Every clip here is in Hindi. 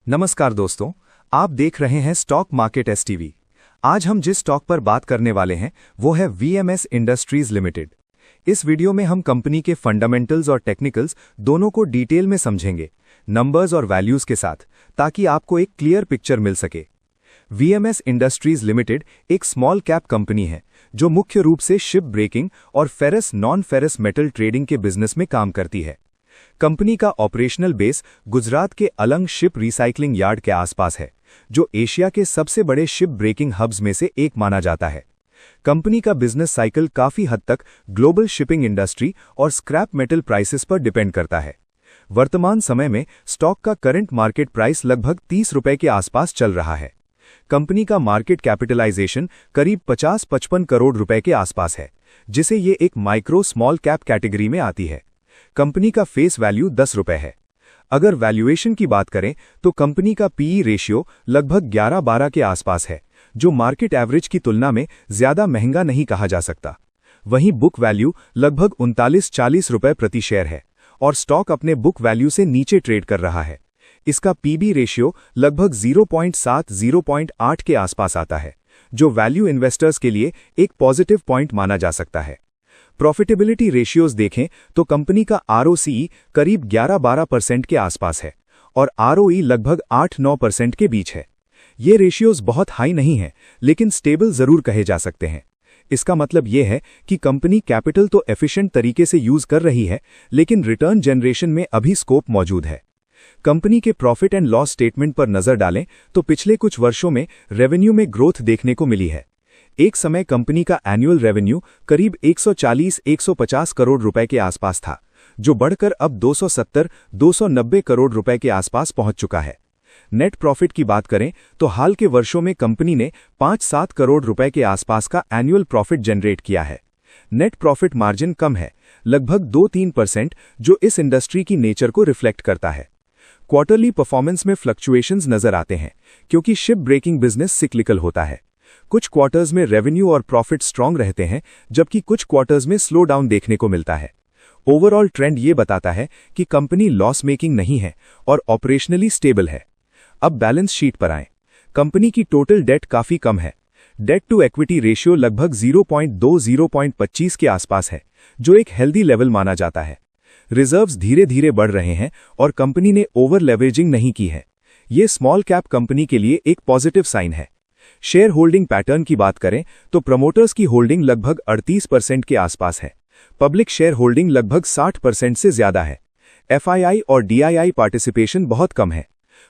नमस्कार दोस्तों, आप देख रहे हैं स्टॉक मार्केट एसटीवी। आज हम जिस स्टॉक पर बात करने वाले हैं वो है वीएमएस इंडस्ट्रीज लिमिटेड। इस वीडियो में हम कंपनी के फंडामेंटल्स और टेक्निकल्स दोनों को डिटेल में समझेंगे, नंबर्स और वैल्यूज के साथ, ताकि आपको एक क्लियर पिक्चर मिल सके। वीएमएस इंडस्ट्रीज लिमिटेड एक स्मॉल कैप कंपनी है जो मुख्य रूप से शिप ब्रेकिंग और ferrous non ferrous metal trading के बिजनेस में काम करती है। कंपनी का ऑपरेशनल बेस गुजरात के अलंग शिप रिसाइकलिंग यार्ड के आसपास है, जो एशिया के सबसे बड़े शिप ब्रेकिंग हब्स में से एक माना जाता है। कंपनी का बिजनेस साइकिल काफी हद तक ग्लोबल शिपिंग इंडस्ट्री और स्क्रैप मेटल प्राइसेस पर डिपेंड करता है। वर्तमान समय में स्टॉक का करंट मार्केट प्राइस लगभग 30 रुपए के आसपास चल रहा है। कंपनी का मार्केट कैपिटलाइजेशन करीब 50-55 करोड़ रुपए के आसपास है, जिसे ये एक माइक्रो स्मॉल कैप कैटेगरी में आती है। कंपनी का फेस वैल्यू 10 रुपए है। अगर वैल्यूएशन की बात करें तो कंपनी का पीई रेशियो लगभग 11-12 के आसपास है, जो मार्केट एवरेज की तुलना में ज्यादा महंगा नहीं कहा जा सकता। वहीं बुक वैल्यू लगभग 39-40 रुपए प्रति शेयर है और स्टॉक अपने बुक वैल्यू से नीचे ट्रेड कर रहा है। इसका पीबी रेशियो लगभग 0.7-0.8 के आसपास आता है, जो वैल्यू इन्वेस्टर्स के लिए एक पॉजिटिव पॉइंट माना जा सकता है। प्रॉफिटेबिलिटी रेशियोज देखें तो कंपनी का आरओसीई करीब 11-12% के आसपास है और आरओई लगभग 8-9% के बीच है। ये रेशियोज बहुत हाई नहीं हैं, लेकिन स्टेबल जरूर कहे जा सकते हैं। इसका मतलब ये है कि कंपनी कैपिटल तो एफिशिएंट तरीके से यूज कर रही है, लेकिन रिटर्न जनरेशन में अभी स्कोप मौजूद है। कंपनी के प्रॉफिट एंड लॉस स्टेटमेंट पर नजर डालें तो पिछले कुछ वर्षों में रेवेन्यू में ग्रोथ देखने को मिली है। एक समय कंपनी का एनुअल रेवेन्यू करीब 140-150 करोड़ रुपए के आसपास था, जो बढ़कर अब 270-290 करोड़ रुपए के आसपास पहुंच चुका है। नेट प्रॉफिट की बात करें तो हाल के वर्षों में कंपनी ने 5-7 करोड़ रुपए के आसपास का एनुअल प्रॉफिट जनरेट किया है। नेट प्रॉफिट मार्जिन कम है, लगभग 2-3%, जो इस इंडस्ट्री की नेचर को रिफ्लेक्ट करता है। क्वार्टरली परफॉर्मेंस में फ्लक्चुएशंस नजर आते हैं, क्योंकि शिप ब्रेकिंग बिजनेस सिक्लिकल होता है। कुछ क्वार्टर्स में रेवेन्यू और प्रॉफिट स्ट्रांग रहते हैं, जबकि कुछ क्वार्टर्स में स्लो डाउन देखने को मिलता है। ओवरऑल ट्रेंड ये बताता है कि कंपनी लॉस मेकिंग नहीं है और ऑपरेशनली स्टेबल है। अब बैलेंस शीट पर आएं। कंपनी की टोटल डेट काफी कम है। डेट टू इक्विटी रेशियो लगभग 0.20-0.25 के आसपास है, जो एक हेल्दी लेवल माना जाता है। रिजर्व्स धीरे धीरे बढ़ रहे हैं और कंपनी ने ओवर लेवरेजिंग नहीं की है। ये स्मॉल कैप कंपनी के लिए एक पॉजिटिव साइन है। शेयर होल्डिंग पैटर्न की बात करें तो प्रमोटर्स की होल्डिंग लगभग 38% के आसपास है। पब्लिक शेयर होल्डिंग लगभग 60% से ज्यादा है। एफआईआई और डीआईआई पार्टिसिपेशन बहुत कम है।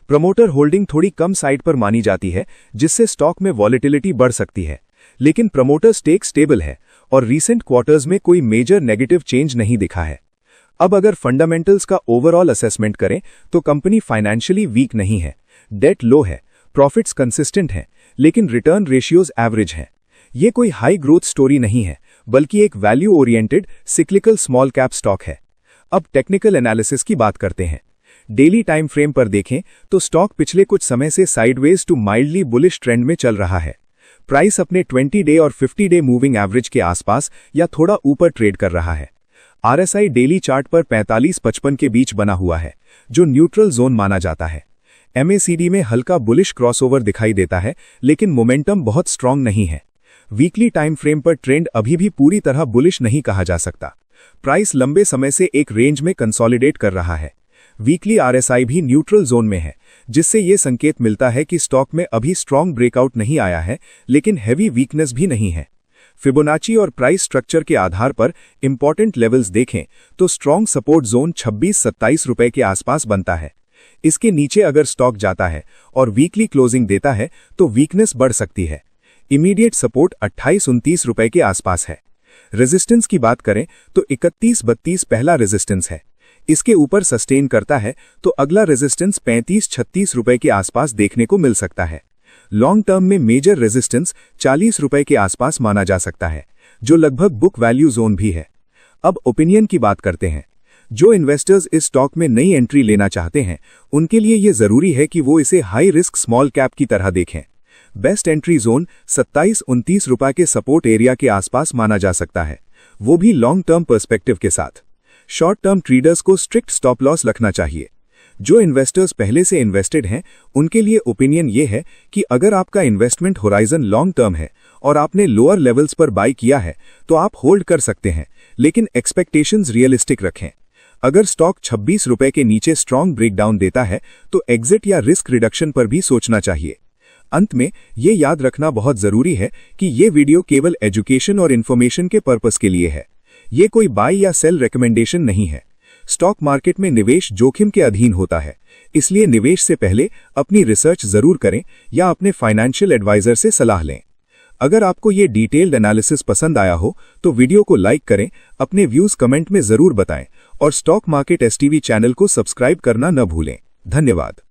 प्रमोटर होल्डिंग थोड़ी कम साइड पर मानी जाती है, जिससे स्टॉक में वॉलेटिलिटी बढ़ सकती है, लेकिन प्रमोटर स्टेक स्टेबल है और रीसेंट क्वार्टर्स में कोई मेजर नेगेटिव चेंज नहीं दिखा है। अब अगर फंडामेंटल्स का ओवरऑल असेसमेंट करें तो कंपनी फाइनेंशियली वीक नहीं है, डेट लो है, प्रॉफिट्स कंसिस्टेंट हैं, लेकिन रिटर्न रेशियोज एवरेज हैं। ये कोई हाई ग्रोथ स्टोरी नहीं है, बल्कि एक value oriented cyclical small cap stock है। अब टेक्निकल एनालिसिस की बात करते हैं। डेली टाइम फ्रेम पर देखें तो स्टॉक पिछले कुछ समय से sideways to mildly bullish trend में चल रहा है। प्राइस अपने 20 डे और 50 डे मूविंग एवरेज के आसपास या थोड़ा ऊपर ट्रेड कर रहा है। आरएसआई डेली चार्ट पर 45-55 के बीच बना हुआ है, जो न्यूट्रल जोन माना जाता है। एमएसीडी में हल्का बुलिश क्रॉसओवर दिखाई देता है, लेकिन मोमेंटम बहुत स्ट्रांग नहीं है। वीकली टाइम फ्रेम पर ट्रेंड अभी भी पूरी तरह बुलिश नहीं कहा जा सकता। प्राइस लंबे समय से एक रेंज में कंसोलिडेट कर रहा है। वीकली आरएसआई भी न्यूट्रल जोन में है, जिससे यह संकेत मिलता है कि स्टॉक में अभी स्ट्रांग ब्रेकआउट नहीं आया है, लेकिन हैवी वीकनेस भी नहीं है। फिबोनाची और प्राइस स्ट्रक्चर के आधार पर इंपॉर्टेंट लेवल्स देखें तो स्ट्रांग सपोर्ट जोन 26-27 रुपए के आसपास बनता है। इसके नीचे अगर स्टॉक जाता है और वीकली क्लोजिंग देता है तो वीकनेस बढ़ सकती है। इमीडिएट सपोर्ट 28-29 रुपए के आसपास है। रेजिस्टेंस की बात करें तो 31-32 पहला रेजिस्टेंस है। इसके ऊपर सस्टेन करता है तो अगला रेजिस्टेंस 35-36 रुपए के आसपास देखने को मिल सकता है। लॉन्ग टर्म में मेजर रेजिस्टेंस 40 रुपए के आसपास माना जा सकता है, जो लगभग बुक वैल्यू जोन भी है। अब ओपिनियन की बात करते हैं। जो इन्वेस्टर्स इस स्टॉक में नई एंट्री लेना चाहते हैं, उनके लिए यह जरूरी है कि वो इसे हाई रिस्क स्मॉल कैप की तरह देखें। बेस्ट एंट्री जोन 27-29 रुपए के सपोर्ट एरिया के आसपास माना जा सकता है, वो भी लॉन्ग टर्म पर्सपेक्टिव के साथ। शॉर्ट टर्म ट्रेडर्स को स्ट्रिक्ट स्टॉप लॉस रखना चाहिए। जो इन्वेस्टर्स पहले से इन्वेस्टेड हैं उनके लिए ओपिनियन ये है कि अगर आपका इन्वेस्टमेंट होराइजन लॉन्ग टर्म है और आपने लोअर लेवल्स पर बाय किया है तो आप होल्ड कर सकते हैं, लेकिन एक्सपेक्टेशंस रियलिस्टिक रखें। अगर स्टॉक 26 रुपए के नीचे स्ट्रॉन्ग ब्रेकडाउन देता है तो एग्जिट या रिस्क रिडक्शन पर भी सोचना चाहिए। अंत में ये याद रखना बहुत जरूरी है कि ये वीडियो केवल एजुकेशन और इन्फॉर्मेशन के पर्पस के लिए है। ये कोई बाय या सेल रिकमेंडेशन नहीं है। स्टॉक मार्केट में निवेश जोखिम के अधीन होता है, इसलिए निवेश से पहले अपनी रिसर्च जरूर करें या अपने फाइनेंशियल एडवाइजर से सलाह लें। अगर आपको ये डिटेल्ड एनालिसिस पसंद आया हो तो वीडियो को लाइक करें, अपने व्यूज कमेंट में जरूर बताएं और स्टॉक मार्केट एसटीवी चैनल को सब्सक्राइब करना न भूलें। धन्यवाद।